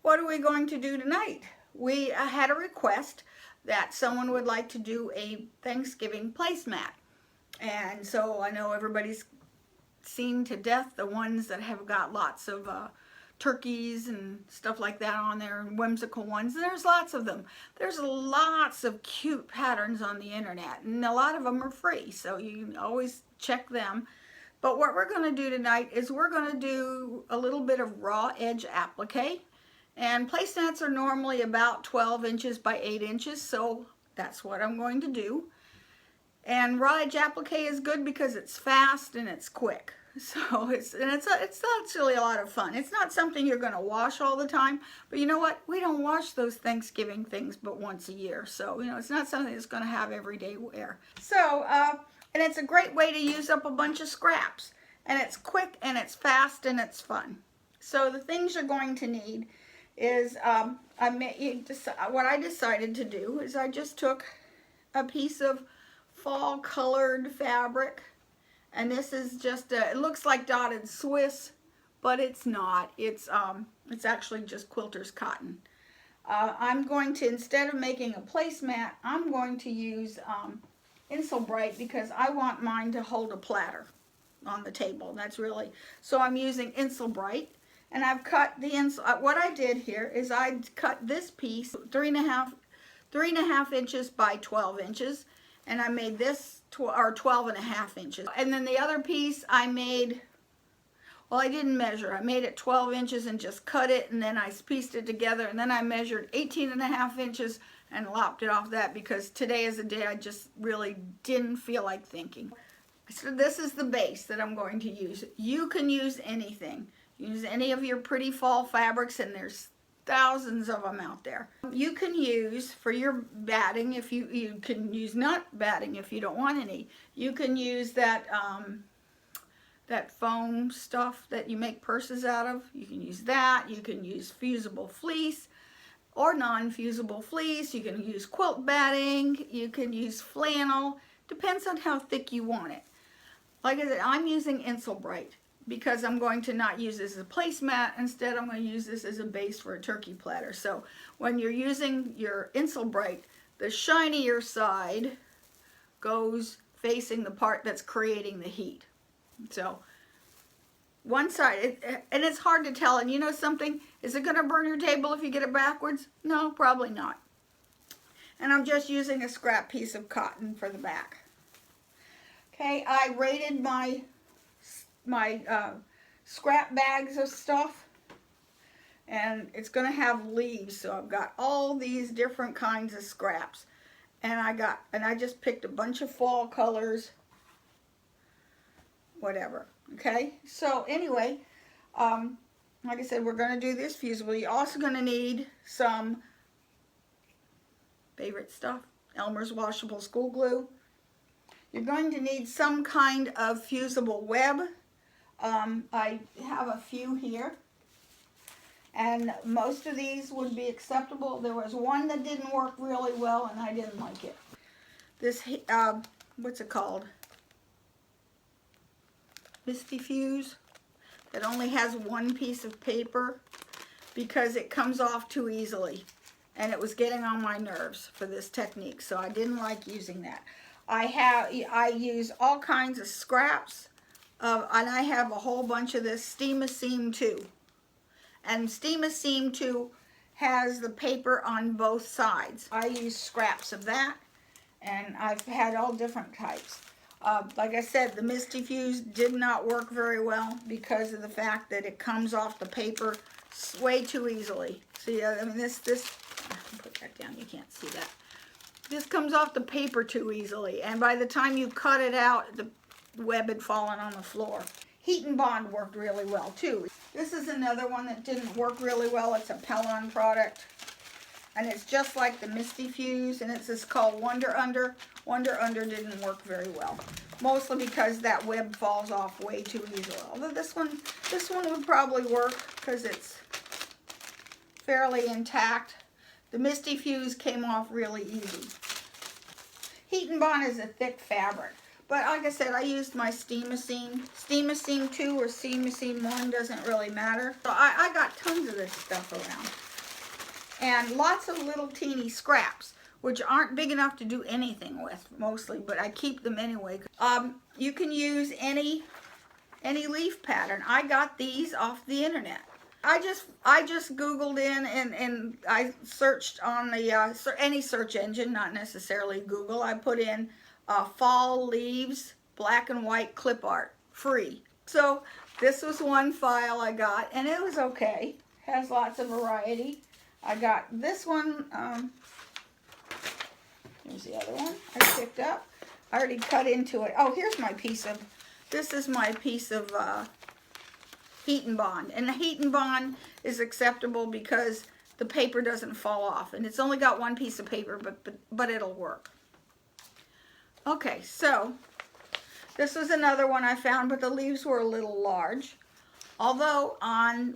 what are we going to do tonight? We had a request that someone would like to do a Thanksgiving placemat. And so I know everybody's seen to death the ones that have got lots of turkeys and stuff like that on there, and whimsical ones. There's lots of them. There's lots of cute patterns on the internet, and a lot of them are free, so you can always check them. But what we're going to do tonight is we're going to do a little bit of raw edge applique. And placemats are normally about 12 inches by 8 inches, so that's what I'm going to do. And raw edge applique is good because it's fast and it's quick. So it's actually a lot of fun. It's not something you're going to wash all the time, but you know what? We don't wash those Thanksgiving things but once a year. So, you know, it's not something that's going to have everyday wear. So, and it's a great way to use up a bunch of scraps. And it's quick and it's fast and it's fun. So the things you're going to need is, what I decided to do is I just took a piece of fall colored fabric, and this is just it looks like dotted Swiss, but it's not. It's actually just quilter's cotton. I'm going to, instead of making a placemat, I'm going to use Insulbright because I want mine to hold a platter on the table. That's really, so I'm using Insulbright. And I've cut the what I did here is I cut this piece 3.5 inches by 12 inches, and I made this 12.5 inches. And then the other piece I made, well, I didn't measure. I made it 12 inches and just cut it, and then I pieced it together, and then I measured 18.5 inches and lopped it off that because today is a day I just really didn't feel like thinking. So this is the base that I'm going to use. You can use anything. Use any of your pretty fall fabrics, and there's thousands of them out there. You can use for your batting, if you can use nut batting if you don't want any. You can use that that foam stuff that you make purses out of. You can use that. You can use fusible fleece or non-fusible fleece. You can use quilt batting. You can use flannel. Depends on how thick you want it. Like I said, I'm using Insulbright because I'm going to not use this as a placemat. Instead, I'm going to use this as a base for a turkey platter. So when you're using your Insulbright, the shinier side goes facing the part that's creating the heat. So one side, and it's hard to tell. And you know something? Is it going to burn your table if you get it backwards? No, probably not. And I'm just using a scrap piece of cotton for the back. Okay, I rated my scrap bags of stuff, and it's going to have leaves, so I've got all these different kinds of scraps, and I just picked a bunch of fall colors, whatever. Okay, so anyway, like I said, we're going to do this fusible. You're also going to need some favorite stuff, Elmer's washable school glue. You're going to need some kind of fusible web. I have a few here, and most of these would be acceptable. There was one that didn't work really well, and I didn't like it. This, what's it called? Misty Fuse. It only has one piece of paper because it comes off too easily, and it was getting on my nerves for this technique, so I didn't like using that. I use all kinds of scraps. And I have a whole bunch of this Steam-A-Seam 2. And Steam-A-Seam 2 has the paper on both sides. I use scraps of that, and I've had all different types. Like I said, the Misty Fuse did not work very well because of the fact that it comes off the paper way too easily. See, I mean, this, put that down, you can't see that. This comes off the paper too easily, and by the time you cut it out, the web had fallen on the floor. Heat and Bond worked really well too. This is another one that didn't work really well. It's a Pellon product, and it's just like the Misty Fuse, and it's called Wonder Under. Wonder Under didn't work very well, mostly because that web falls off way too easily. Although this one would probably work because it's fairly intact. The Misty Fuse came off really easy. Heat and Bond is a thick fabric. But like I said, I used my Steam-A-Seam. Steam-A-Seam 2 or Steam-A-Seam 1 doesn't really matter. So I got tons of this stuff around. and lots of little teeny scraps, which aren't big enough to do anything with mostly, but I keep them anyway. You can use any leaf pattern. I got these off the internet. I just Googled in and I searched on the any search engine, not necessarily Google. I put in fall leaves, black and white clip art, free. So this was one file I got, and it was okay. Has lots of variety. I got this one. Here's the other one I picked up. I already cut into it. Oh, here's my piece of. This is my piece of heat and bond, and the heat and bond is acceptable because the paper doesn't fall off, and it's only got one piece of paper, but it'll work. Okay, so this was another one I found, but the leaves were a little large. Although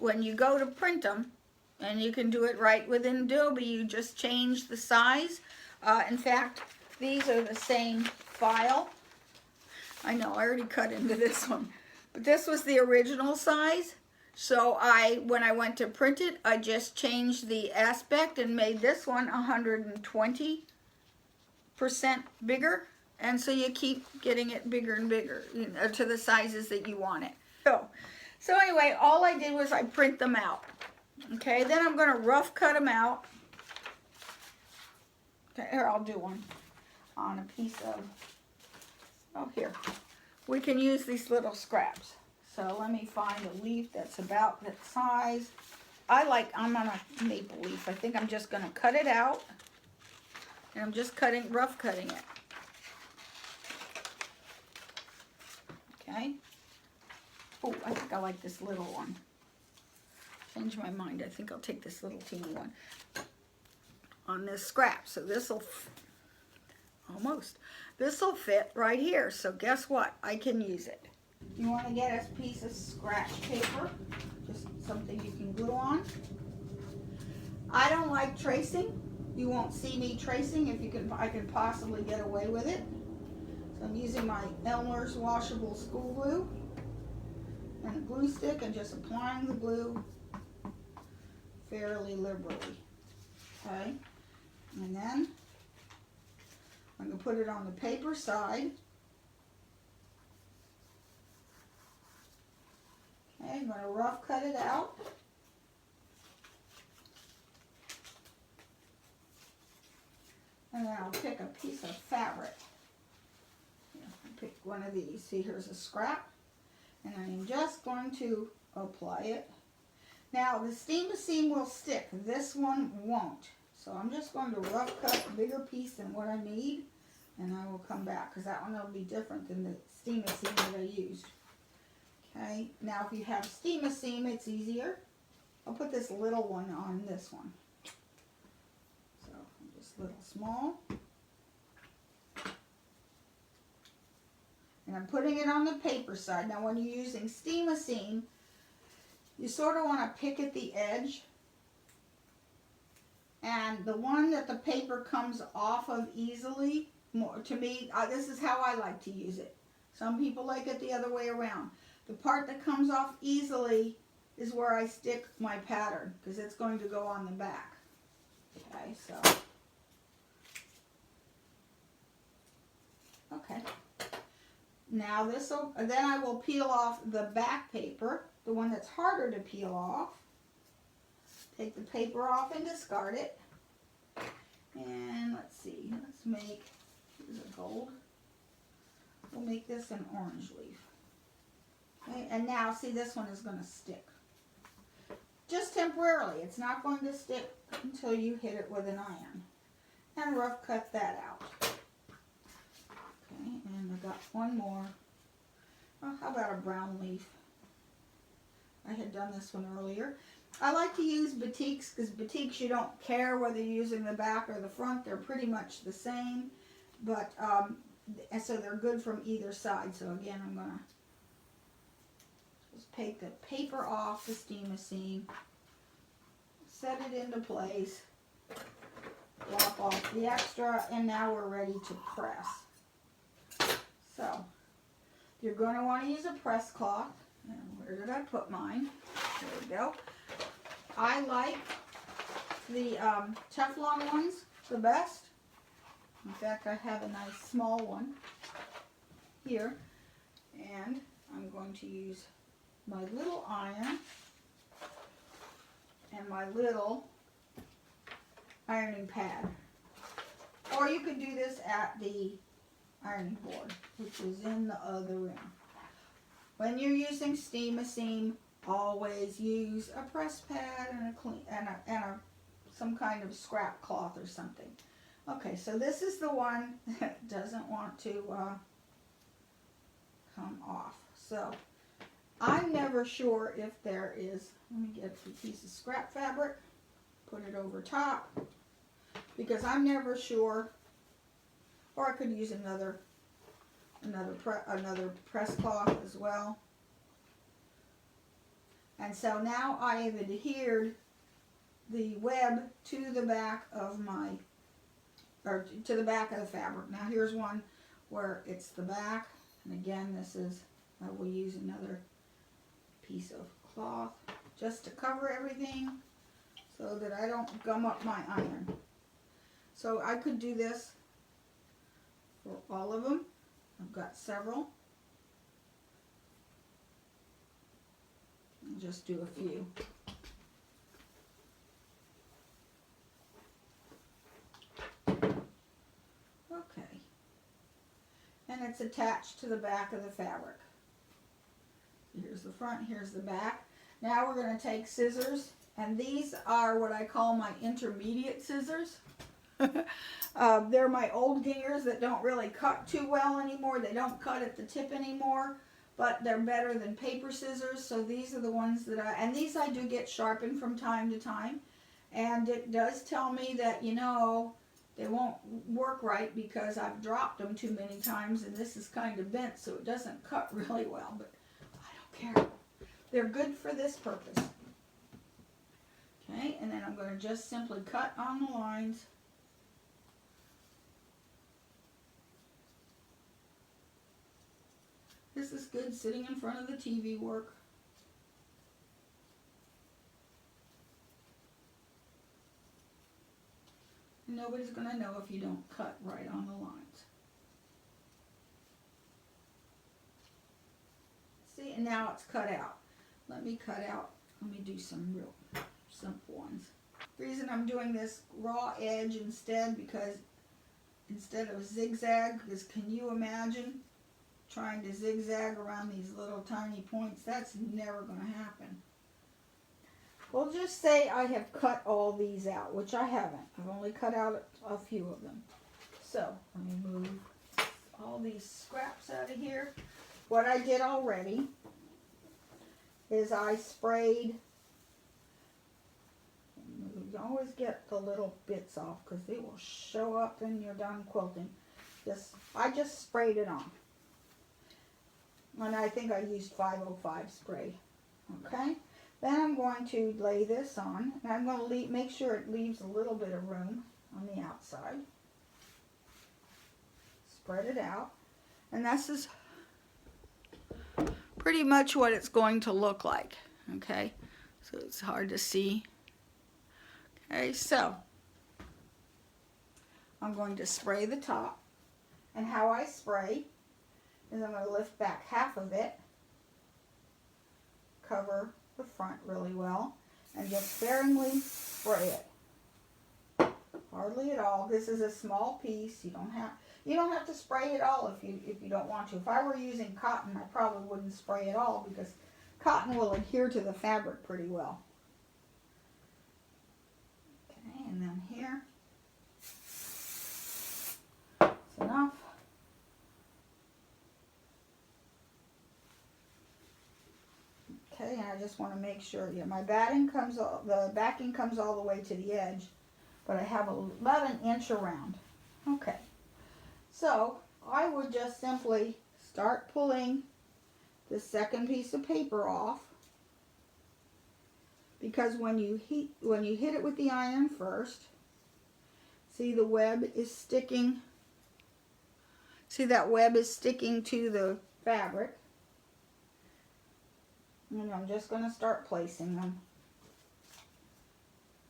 when you go to print them, and you can do it right within Adobe, you just change the size. In fact, these are the same file. I know, I already cut into this one. But this was the original size. So when I went to print it, I just changed the aspect and made this one 120% bigger. And so you keep getting it bigger and bigger, you know, to the sizes that you want it. So anyway, all I did was I print them out. Okay, then I'm going to rough cut them out. Okay, here, I'll do one on a piece of, oh, here. We can use these little scraps. So let me find a leaf that's about that size. I'm on a maple leaf. I think I'm just going to cut it out. And I'm just rough cutting it. Okay. Oh, I think I like this little one. Change my mind. I think I'll take this little teeny one on this scrap. So this'll this'll fit right here. So guess what? I can use it. You want to get a piece of scratch paper, just something you can glue on. I don't like tracing. You won't see me tracing if I can possibly get away with it. So I'm using my Elmer's washable school glue and a glue stick and just applying the glue fairly liberally. Okay, and then I'm going to put it on the paper side. Okay, I'm going to rough cut it out. And then I'll pick a piece of fabric. Here, I'll pick one of these. See, here's a scrap. And I'm just going to apply it. Now, the steam seam will stick. This one won't. So I'm just going to rough cut a bigger piece than what I need. And I will come back, because that one will be different than the steam seam that I used. Okay, now if you have steam seam, it's easier. I'll put this little one on this one. So just a little small. And I'm putting it on the paper side. Now when you're using steam seam, you sort of want to pick at the edge. And the one that the paper comes off of easily, to me, this is how I like to use it. Some people like it the other way around. The part that comes off easily is where I stick my pattern, because it's going to go on the back. Okay, so. Okay. Now then I will peel off the back paper, the one that's harder to peel off. Take the paper off and discard it. And let's see, here's a gold. We'll make this an orange leaf. Okay, and now see, this one is going to stick. Just temporarily. It's not going to stick until you hit it with an iron. And rough cut that out. Okay, and I got one more. Oh, how about a brown leaf? I had done this one earlier. I like to use batiks, because batiks you don't care whether you're using the back or the front. They're pretty much the same. But, and so they're good from either side. So again, I'm going to just take the paper off the steam seam, set it into place, drop off the extra, and now we're ready to press. So, you're going to want to use a press cloth. And where did I put mine? There we go. I like the Teflon ones the best. In fact, I have a nice small one here. And I'm going to use my little iron and my little ironing pad. Or you could do this at the ironing board, which is in the other room. When you're using steam seam, always use a press pad and some kind of scrap cloth or something. Okay, so this is the one that doesn't want to come off. So I'm never sure if there is, let me get a piece of scrap fabric, put it over top, because I'm never sure, or I could use another press cloth as well. And so now I have adhered the web to the back of my, or to the back of the fabric. Now here's one where it's the back, and again this is, I will use another piece of cloth just to cover everything so that I don't gum up my iron. So I could do this for all of them. I've got several. I'll just do a few. Okay. And it's attached to the back of the fabric. Here's the front, here's the back. Now we're going to take scissors, and these are what I call my intermediate scissors. They're my old gingers that don't really cut too well anymore. They don't cut at the tip anymore, but they're better than paper scissors. So these are the ones that and these I do get sharpened from time to time. And it does tell me that, you know, they won't work right because I've dropped them too many times, and this is kind of bent, so it doesn't cut really well, but I don't care. They're good for this purpose. Okay, and then I'm going to just simply cut on the lines. This is good sitting in front of the TV work. Nobody's going to know if you don't cut right on the lines. See, and now it's cut out. Let me cut out, let me do some real simple ones. The reason I'm doing this raw edge instead, because instead of zigzag, because can you imagine trying to zigzag around these little tiny points? That's never going to happen. We'll just say I have cut all these out, which I haven't. I've only cut out a few of them. So let me move all these scraps out of here. What I did already is I sprayed. You always get the little bits off because they will show up when you're done quilting. I just sprayed it on. And I think I used 505 spray. Okay? Then I'm going to lay this on, and I'm going to make sure it leaves a little bit of room on the outside. Spread it out. And this is pretty much what it's going to look like. Okay? So it's hard to see. Okay, so I'm going to spray the top. And how I spray is I'm going to lift back half of it, cover the front really well, and just sparingly spray it. Hardly at all. This is a small piece. You don't have to spray it all if you don't want to. If I were using cotton, I probably wouldn't spray it all because cotton will adhere to the fabric pretty well. Okay, and then here. That's enough. Okay, and I just want to make sure, yeah, my batting comes, the backing comes all the way to the edge, but I have about an inch around. Okay, so I would just simply start pulling the second piece of paper off, because when you hit it with the iron first, see the web is sticking. See that web is sticking to the fabric. And I'm just going to start placing them.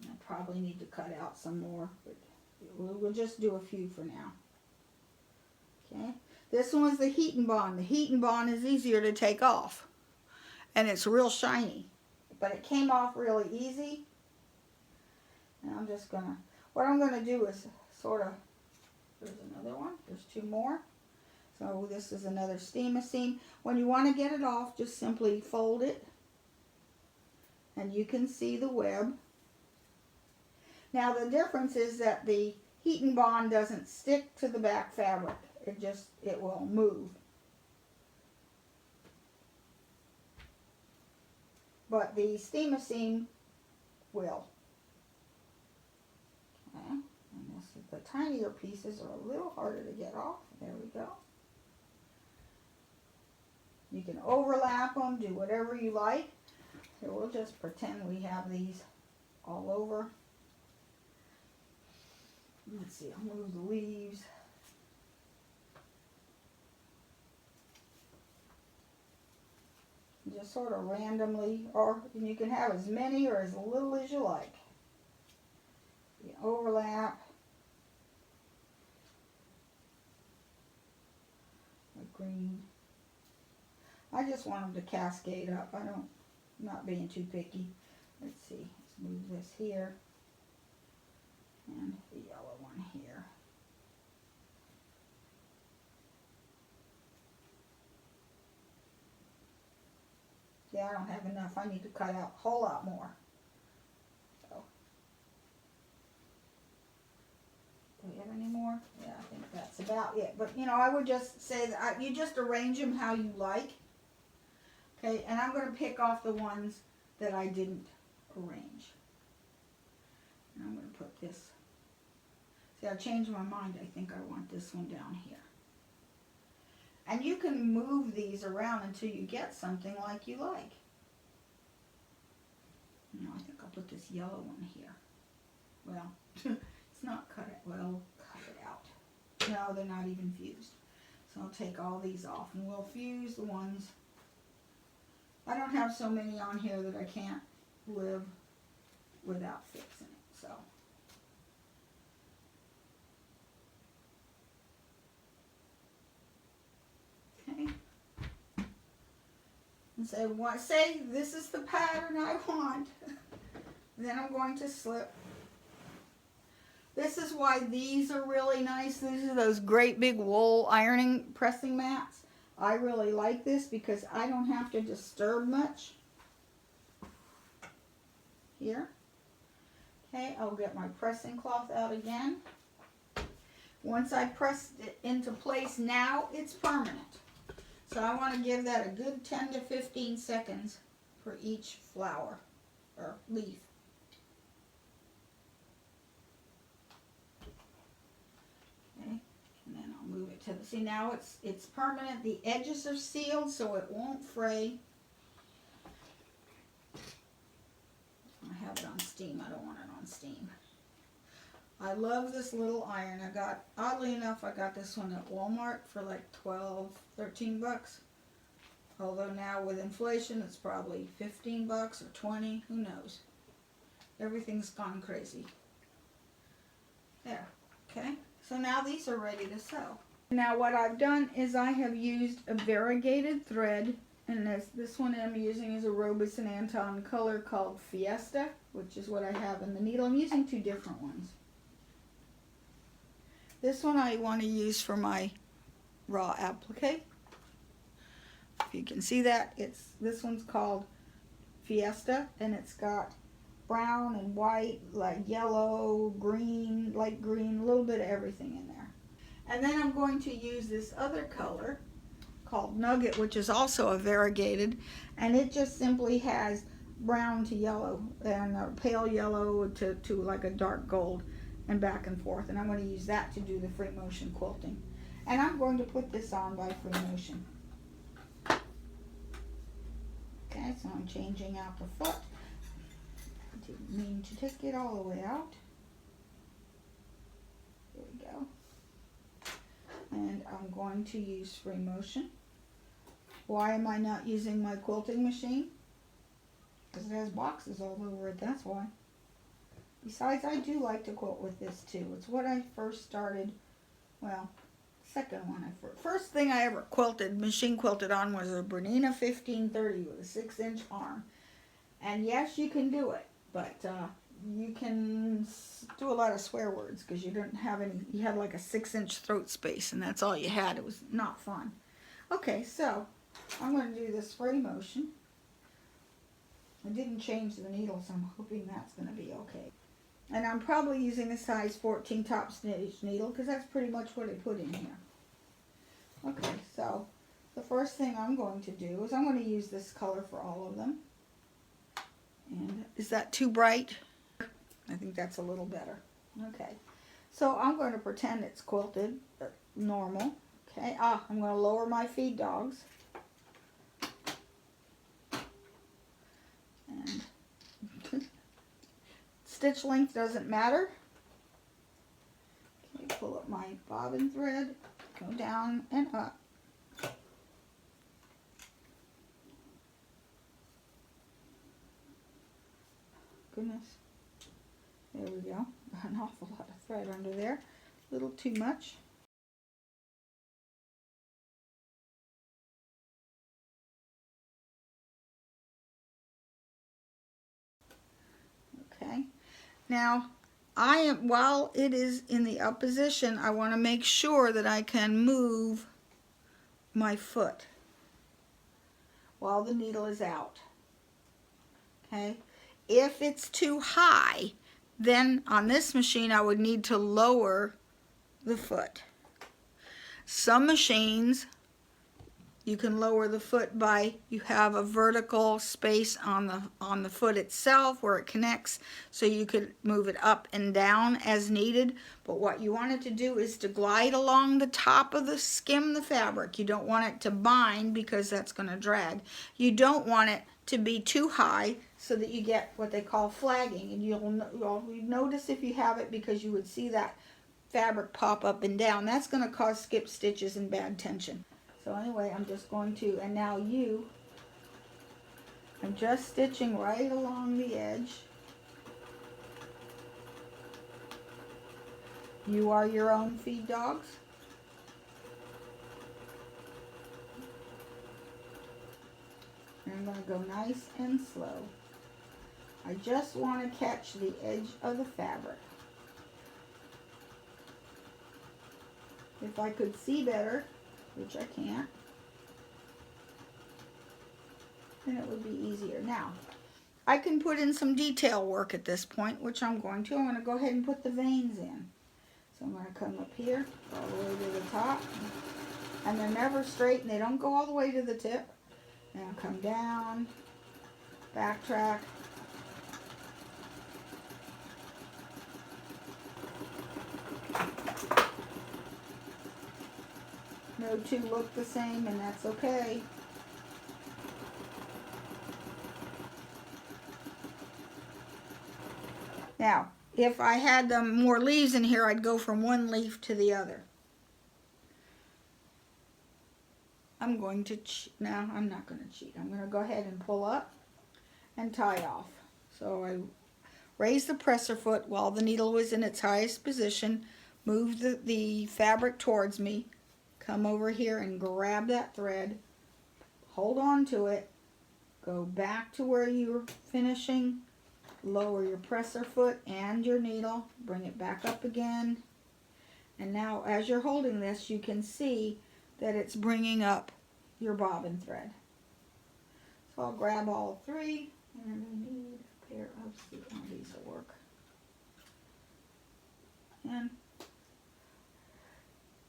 I probably need to cut out some more, but we'll just do a few for now. Okay, this one was the heat and bond. The heat and bond is easier to take off, and it's real shiny, but it came off really easy. And I'm just gonna, what I'm gonna do is sort of, there's another one, there's two more. So this is another steam-a-seam. When you want to get it off, just simply fold it, and you can see the web. Now the difference is that the heat and bond doesn't stick to the back fabric. It will move. But the steam-a-seam will. Okay, and the tinier pieces are a little harder to get off. There we go. You can overlap them, do whatever you like. Here, we'll just pretend we have these all over. Let's see, I'll move the leaves. Just sort of randomly, or you can have as many or as little as you like. You overlap. The green. I just want them to cascade up. I'm not being too picky. Let's see, let's move this here. And the yellow one here. Yeah, I don't have enough. I need to cut out a whole lot more. So, do we have any more? Yeah, I think that's about it. But, you know, I would just say that you just arrange them how you like. Okay, and I'm going to pick off the ones that I didn't arrange. And I'm going to put this. See, I changed my mind. I think I want this one down here. And you can move these around until you get something like you like. No, I think I'll put this yellow one here. Well, it's not cut it. Well, cut it out. No, they're not even fused. So I'll take all these off and we'll fuse the ones. I don't have so many on here that I can't live without fixing it. So. Okay. And say this is the pattern I want. Then I'm going to slip. This is why these are really nice. These are those great big wool ironing pressing mats. I really like this because I don't have to disturb much. Here. Okay, I'll get my pressing cloth out again. Once I pressed it into place, now it's permanent. So I want to give that a good 10 to 15 seconds for each flower or leaf. Okay, and then I'll move it to the, see now it's permanent. The edges are sealed so it won't fray. I have it on steam. I don't want it on steam. I love this little iron. Oddly enough, I got this one at Walmart for like 12, 13 bucks. Although now with inflation, it's probably 15 bucks or 20, who knows. Everything's gone crazy. There, okay. So now these are ready to sew. Now what I've done is I have used a variegated thread, and this one I'm using is a Robison Anton color called Fiesta, which is what I have in the needle. I'm using two different ones. This one I want to use for my raw applique. If you can see that, this one's called Fiesta, and it's got brown and white, like yellow, green, light green, a little bit of everything in there. And then I'm going to use this other color called Nugget, which is also a variegated, and it just simply has brown to yellow and a pale yellow to like a dark gold, and back and forth, and I'm going to use that to do the free motion quilting. And I'm going to put this on by free motion. Okay, so I'm changing out the foot. I didn't mean to take it all the way out. There we go. And I'm going to use free motion. Why am I not using my quilting machine? Because it has boxes all over it, that's why. Besides, I do like to quilt with this too. It's what I first started, well, second one. First thing I ever quilted, machine quilted on was a Bernina 1530 with a 6-inch arm. And yes, you can do it, but you can do a lot of swear words because you didn't have any, you had like a 6-inch throat space and that's all you had. It was not fun. Okay, so I'm going to do the spray motion. I didn't change the needle, so I'm hoping that's going to be okay. And I'm probably using a size 14 top stitch needle because that's pretty much what I put in here. Okay, so the first thing I'm going to do is I'm going to use this color for all of them. And is that too bright? I think that's a little better. Okay, so I'm going to pretend it's quilted normal. Okay, I'm going to lower my feed dogs. And stitch length doesn't matter. Okay, pull up my bobbin thread, go down and up. Goodness. There we go. An awful lot of thread under there. A little too much. Okay. Now, while it is in the up position, I want to make sure that I can move my foot while the needle is out. Okay. If it's too high, then on this machine I would need to lower the foot. Some machines you can lower the foot by, you have a vertical space on the foot itself where it connects, so you could move it up and down as needed. But what you want it to do is to glide along the top of the skim the fabric. You don't want it to bind because that's going to drag. You don't want it to be too high so that you get what they call flagging, and you'll notice if you have it because you would see that fabric pop up and down. That's going to cause skip stitches and bad tension. So anyway, I'm just going to, and now I'm just stitching right along the edge. You are your own feed dogs. And I'm going to go nice and slow. I just want to catch the edge of the fabric. If I could see better, which I can't, then it would be easier. Now, I can put in some detail work at this point, which I'm going to. I'm going to go ahead and put the veins in. So I'm going to come up here, all the way to the top, and they're never straight, and they don't go all the way to the tip. And I'll come down, backtrack, no two look the same, and that's okay. Now, if I had more leaves in here, I'd go from one leaf to the other. I'm going to now I'm not going to cheat. I'm going to go ahead and pull up and tie off. So I raise the presser foot while the needle was in its highest position, move the fabric towards me, come over here and grab that thread, hold on to it, go back to where you were finishing, lower your presser foot and your needle, bring it back up again, and now as you're holding this you can see that it's bringing up your bobbin thread. So I'll grab all three, and I need a pair of, these will work. And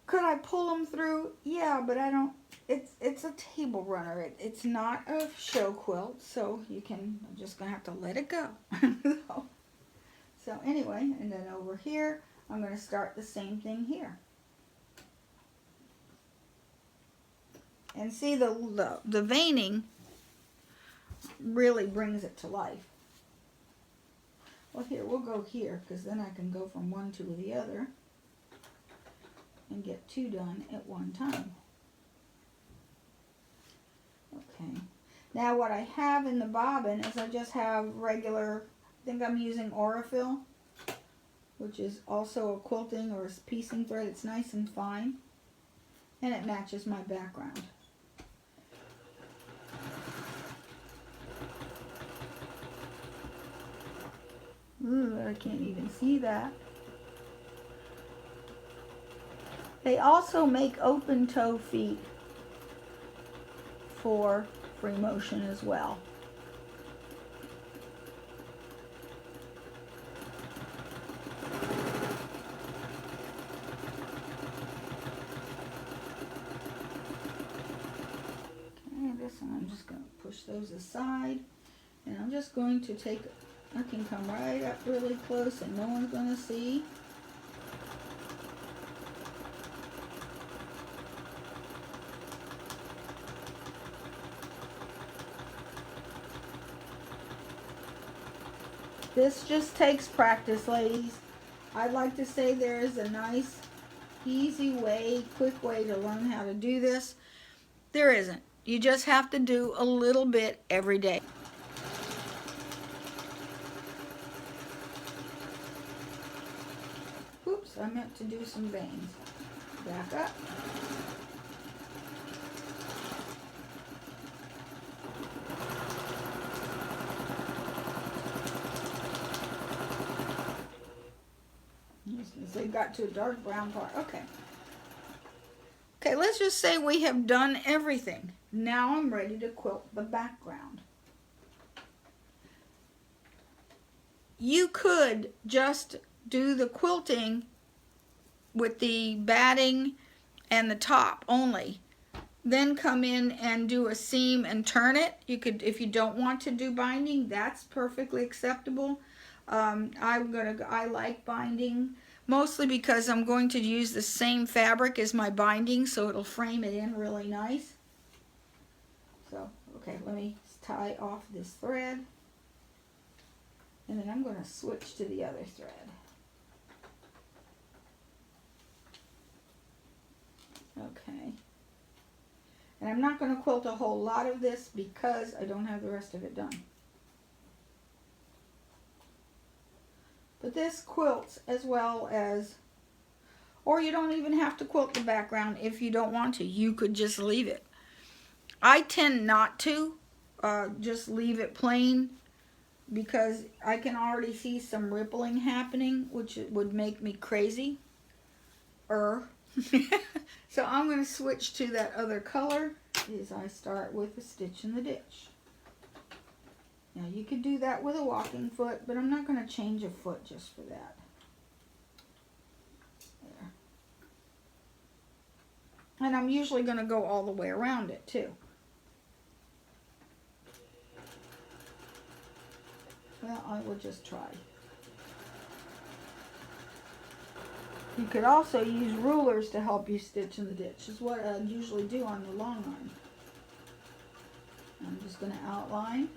could I pull them through? Yeah, but I don't, it's a table runner. It's not a show quilt, so I'm just going to have to let it go. So anyway, and then over here, I'm going to start the same thing here. And see, the veining really brings it to life. Well, here, we'll go here, because then I can go from one to the other and get two done at one time. Okay. Now what I have in the bobbin is I just have regular, I think I'm using Aurifil. which is also a quilting or a piecing thread. It's nice and fine, and it matches my background. Ooh, I can't even see that. They also make open toe feet for free motion as well. Okay, this one I'm just going to push those aside, and I'm just going to take, I can come right up really close and no one's going to see. This just takes practice, ladies. I'd like to say there is a nice, easy way, quick way to learn how to do this. There isn't. You just have to do a little bit every day. Oops, I meant to do some veins. Back up. They got to a dark brown part. Okay. Okay, let's just say we have done everything. Now I'm ready to quilt the background. You could just do the quilting with the batting and the top only. Then come in and do a seam and turn it. You could, if you don't want to do binding, that's perfectly acceptable. I like binding, mostly because I'm going to use the same fabric as my binding, so it'll frame it in really nice. So, okay, let me tie off this thread, and then I'm going to switch to the other thread. Okay. And I'm not going to quilt a whole lot of this because I don't have the rest of it done. But this quilts as well as, or you don't even have to quilt the background if you don't want to. You could just leave it. I tend not to just leave it plain because I can already see some rippling happening, which would make me crazy. So I'm going to switch to that other color as I start with a stitch in the ditch. Now you could do that with a walking foot, but I'm not going to change a foot just for that. There. And I'm usually going to go all the way around it too. Well, I will just try. You could also use rulers to help you stitch in the ditch, is what I usually do on the long line. I'm just going to outline.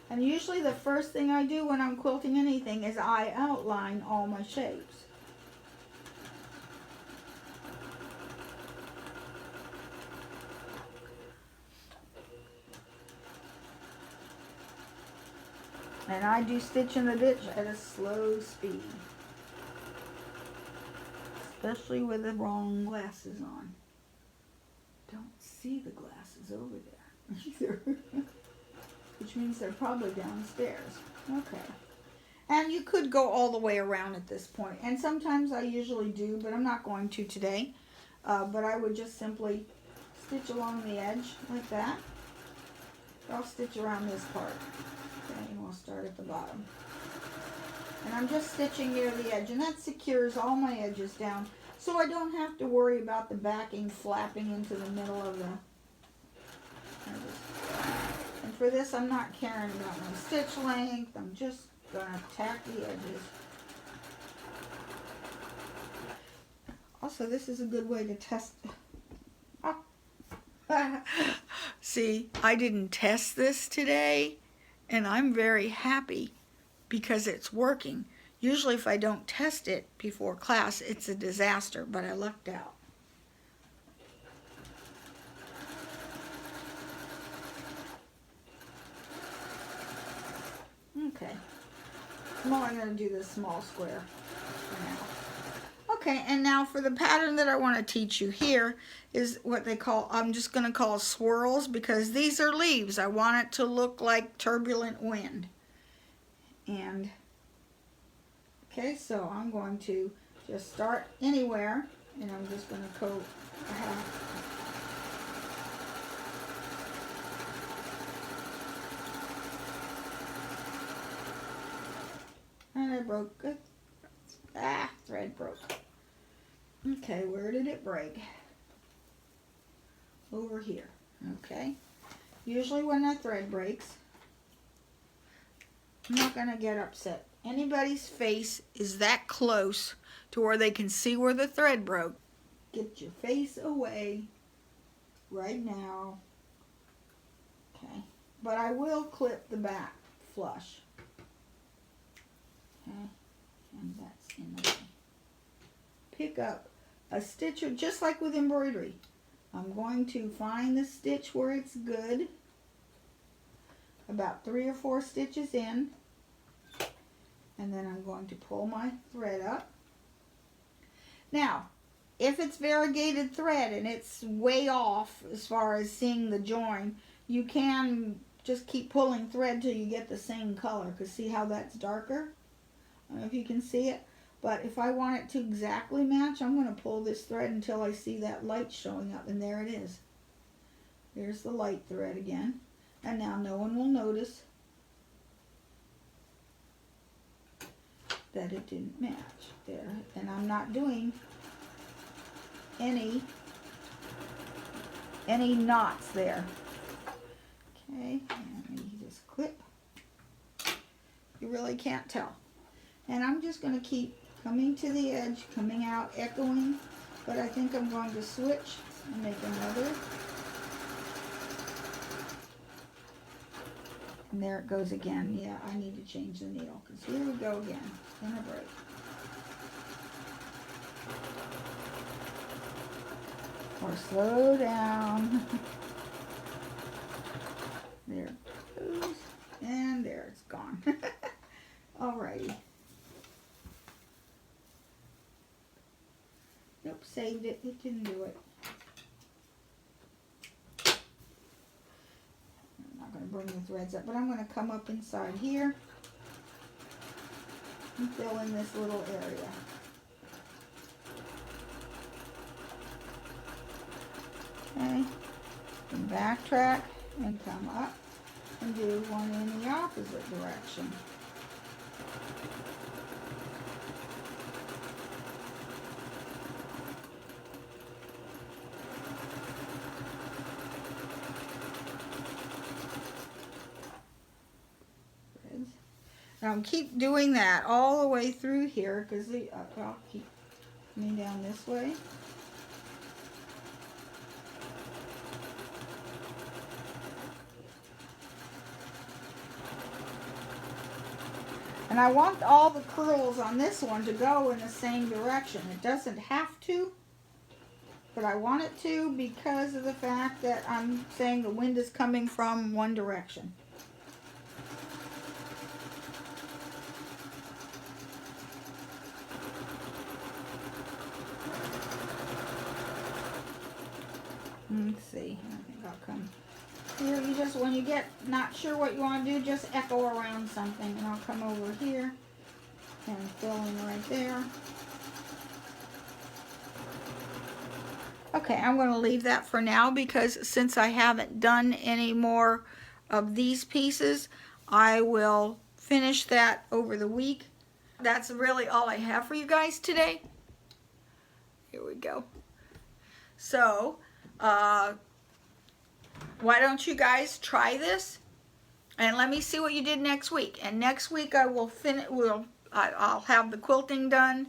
And usually the first thing I do when I'm quilting anything is I outline all my shapes. And I do stitch in the ditch at a slow speed. Especially with the wrong glasses on. Don't see the glasses over there either. Which means they're probably downstairs. Okay. And you could go all the way around at this point. And sometimes I usually do, but I'm not going to today. But I would just simply stitch along the edge like that. I'll stitch around this part. Okay, and we'll start at the bottom. And I'm just stitching near the edge, and that secures all my edges down, so I don't have to worry about the backing flapping into the middle of the... And for this, I'm not caring about my stitch length. I'm just going to tack the edges. Also, this is a good way to test... Oh. See, I didn't test this today, and I'm very happy because it's working. Usually if I don't test it before class, it's a disaster, but I lucked out. Okay. Now I'm going to do this small square. Okay, and now for the pattern that I want to teach you here is what they call, I'm just going to call swirls, because these are leaves. I want it to look like turbulent wind. And, okay, so I'm going to just start anywhere, and I'm just going to coat a half. And I broke it. Thread broke. Okay, where did it break? Over here. Okay. Usually when that thread breaks, I'm not going to get upset. Anybody's face is that close to where they can see where the thread broke. Get your face away right now. Okay. But I will clip the back flush. Okay. And that's in the way. Pick up a stitch, just like with embroidery. I'm going to find the stitch where it's good, about 3 or 4 stitches in, and then I'm going to pull my thread up. Now, if it's variegated thread and it's way off as far as seeing the join, you can just keep pulling thread till you get the same color, because see how that's darker? I don't know if you can see it. But if I want it to exactly match, I'm going to pull this thread until I see that light showing up. And there it is. There's the light thread again. And now no one will notice that it didn't match there. And I'm not doing any knots there. Okay, let me just clip. You really can't tell. And I'm just going to keep coming to the edge, coming out, echoing, but I think I'm going to switch and make another. And there it goes again. Yeah, I need to change the needle, because here we go again. It's going to break. Or slow down. There it goes. And there it's gone. Alrighty. Nope, saved it. It didn't do it. I'm not going to bring the threads up, but I'm going to come up inside here and fill in this little area. Okay, and backtrack and come up and do one in the opposite direction. Now keep doing that all the way through here, because I'll keep coming down this way. And I want all the curls on this one to go in the same direction. It doesn't have to, but I want it to, because of the fact that I'm saying the wind is coming from one direction. Let's see, I think I'll come here. You just, when you get not sure what you want to do, just echo around something, and I'll come over here and fill in right there. Okay, I'm going to leave that for now, because since I haven't done any more of these pieces, I will finish that over the week. That's really all I have for you guys today. Here we go. So, why don't you guys try this and let me see what you did next week. And next week I will I'll have the quilting done,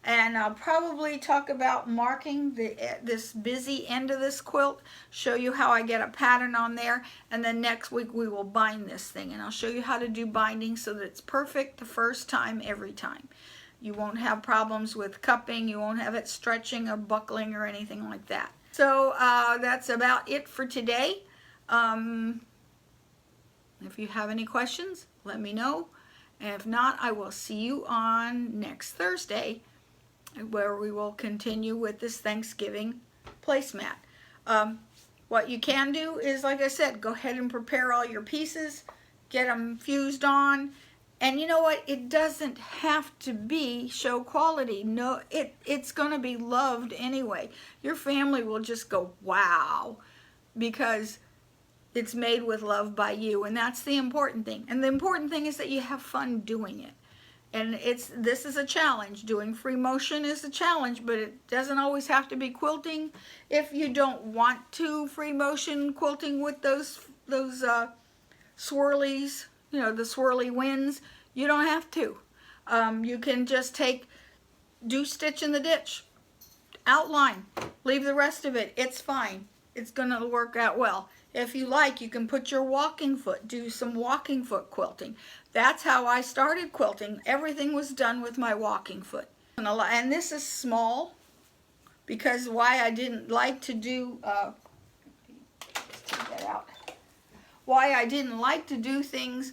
and I'll probably talk about marking this busy end of this quilt, show you how I get a pattern on there, and then next week we will bind this thing, and I'll show you how to do binding so that it's perfect the first time every time. You won't have problems with cupping, you won't have it stretching or buckling or anything like that. So that's about it for today. If you have any questions, let me know. And if not, I will see you on next Thursday. where we will continue with this Thanksgiving placemat. What you can do is, like I said, go ahead and prepare all your pieces, get them fused on, and you know what? It doesn't have to be show quality. No, it's going to be loved anyway. Your family will just go, wow, because it's made with love by you, and that's the important thing. And the important thing is that you have fun doing it. And this is a challenge. Doing free motion is a challenge, but it doesn't always have to be quilting. If you don't want to free motion quilting with those swirlies, you know, the swirly winds, you don't have to. You can just do stitch in the ditch, outline, leave the rest of it. It's fine. It's gonna work out well. If you like, you can put your walking foot, do some walking foot quilting. That's how I started quilting. Everything was done with my walking foot. And this is small, because why I didn't like to do, let's take that out. Why I didn't like to do things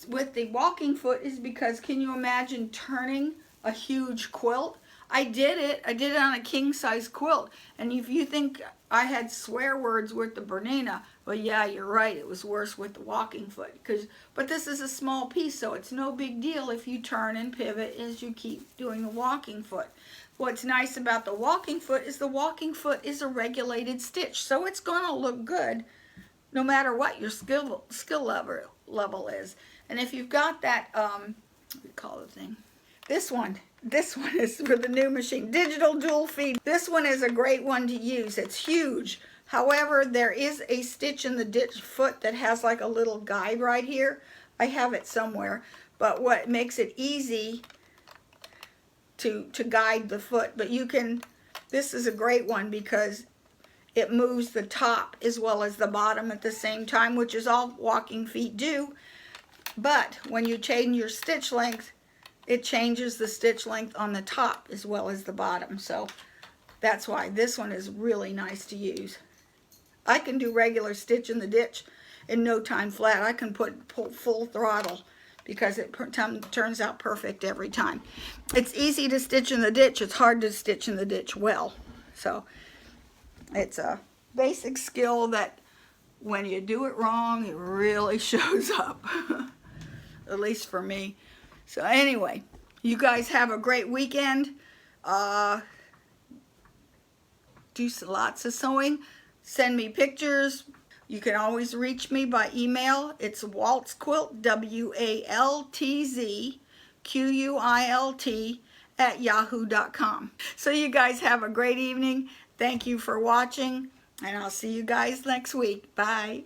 with the walking foot is because, can you imagine turning a huge quilt? I did it on a king size quilt. And if you think I had swear words with the Bernina, well, yeah, you're right, it was worse with the walking foot. But this is a small piece, so it's no big deal if you turn and pivot as you keep doing the walking foot. What's nice about the walking foot is a regulated stitch, so it's going to look good no matter what your skill level is. And if you've got that, what do you call the thing? This one is for the new machine, digital dual feed. This one is a great one to use. It's huge. However, there is a stitch in the ditch foot that has like a little guide right here. I have it somewhere, but what makes it easy to guide the foot. But this is a great one because it moves the top as well as the bottom at the same time, which is all walking feet do. But when you change your stitch length, it changes the stitch length on the top as well as the bottom. So that's why this one is really nice to use. I can do regular stitch in the ditch in no time flat. I can pull full throttle because it turns out perfect every time. It's easy to stitch in the ditch. It's hard to stitch in the ditch well. So it's a basic skill that when you do it wrong, it really shows up. At least for me. So anyway, you guys have a great weekend. Do lots of sewing. Send me pictures. You can always reach me by email. It's waltzquilt, WALTZQUILT @yahoo.com. So you guys have a great evening. Thank you for watching, and I'll see you guys next week. Bye.